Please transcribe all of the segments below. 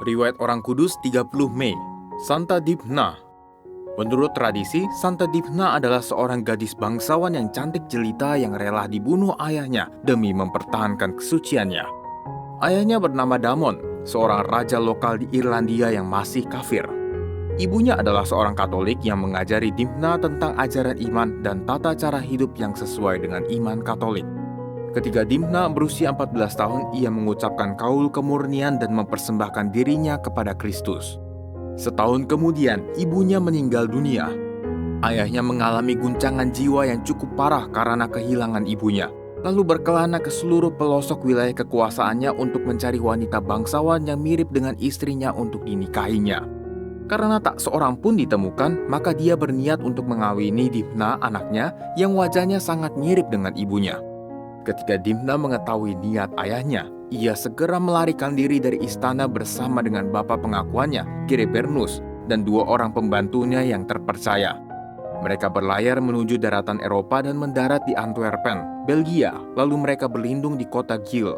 Riwayat Orang Kudus 30 Mei, Santa Dibna. Menurut tradisi, Santa Dibna adalah seorang gadis bangsawan yang cantik jelita yang rela dibunuh ayahnya demi mempertahankan kesuciannya. Ayahnya bernama Damon, seorang raja lokal di Irlandia yang masih kafir. Ibunya adalah seorang Katolik yang mengajari Dibna tentang ajaran iman dan tata cara hidup yang sesuai dengan iman Katolik. Ketika Dibna berusia 14 tahun, ia mengucapkan kaul kemurnian dan mempersembahkan dirinya kepada Kristus. Setahun kemudian, ibunya meninggal dunia. Ayahnya mengalami guncangan jiwa yang cukup parah karena kehilangan ibunya, lalu berkelana ke seluruh pelosok wilayah kekuasaannya untuk mencari wanita bangsawan yang mirip dengan istrinya untuk dinikahinya. Karena tak seorang pun ditemukan, maka dia berniat untuk mengawini Dibna, anaknya, yang wajahnya sangat mirip dengan ibunya. Ketika Dibna mengetahui niat ayahnya, ia segera melarikan diri dari istana bersama dengan bapa pengakuannya, Gerebernus, dan 2 orang pembantunya yang terpercaya. Mereka berlayar menuju daratan Eropa dan mendarat di Antwerpen, Belgia, lalu mereka berlindung di kota Gil.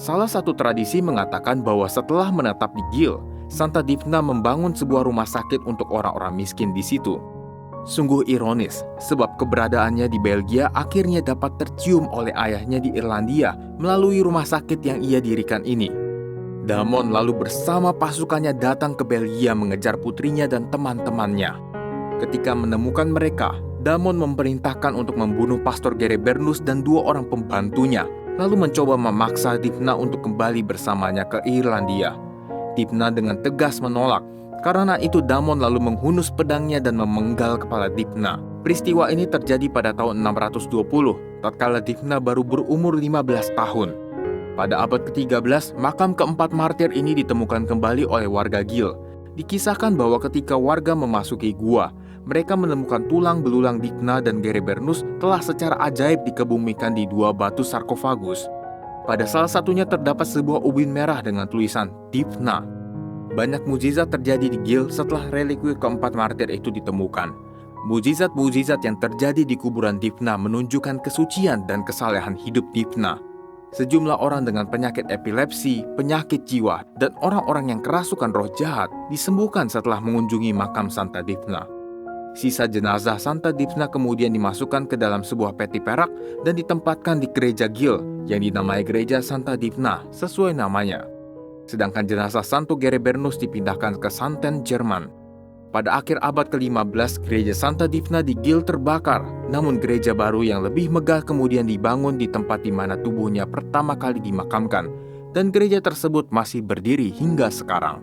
Salah satu tradisi mengatakan bahwa setelah menetap di Gil, Santa Dibna membangun sebuah rumah sakit untuk orang-orang miskin di situ. Sungguh ironis, sebab keberadaannya di Belgia akhirnya dapat tercium oleh ayahnya di Irlandia melalui rumah sakit yang ia dirikan ini. Damon lalu bersama pasukannya datang ke Belgia mengejar putrinya dan teman-temannya. Ketika menemukan mereka, Damon memerintahkan untuk membunuh Pastor Gerebernus dan 2 orang pembantunya, lalu mencoba memaksa Dibna untuk kembali bersamanya ke Irlandia. Dibna dengan tegas menolak. Karena itu Damon lalu menghunus pedangnya dan memenggal kepala Dibna. Peristiwa ini terjadi pada tahun 620, tatkala Dibna baru berumur 15 tahun. Pada abad ke-13, makam keempat martir ini ditemukan kembali oleh warga Gil. Dikisahkan bahwa ketika warga memasuki gua, mereka menemukan tulang belulang Dibna dan Gerebernus telah secara ajaib dikebumikan di 2 batu sarkofagus. Pada salah satunya terdapat sebuah ubin merah dengan tulisan Dibna. Banyak mukjizat terjadi di Gil setelah relikwi keempat martir itu ditemukan. Mukjizat-mukjizat yang terjadi di kuburan Dibna menunjukkan kesucian dan kesalehan hidup Dibna. Sejumlah orang dengan penyakit epilepsi, penyakit jiwa, dan orang-orang yang kerasukan roh jahat disembuhkan setelah mengunjungi makam Santa Dibna. Sisa jenazah Santa Dibna kemudian dimasukkan ke dalam sebuah peti perak dan ditempatkan di gereja Gil yang dinamai Gereja Santa Dibna sesuai namanya. Sedangkan jenazah Santo Gerebernus dipindahkan ke Santen, Jerman. Pada akhir abad ke-15, gereja Santa Dibna di Gil terbakar, namun gereja baru yang lebih megah kemudian dibangun di tempat di mana tubuhnya pertama kali dimakamkan, dan gereja tersebut masih berdiri hingga sekarang.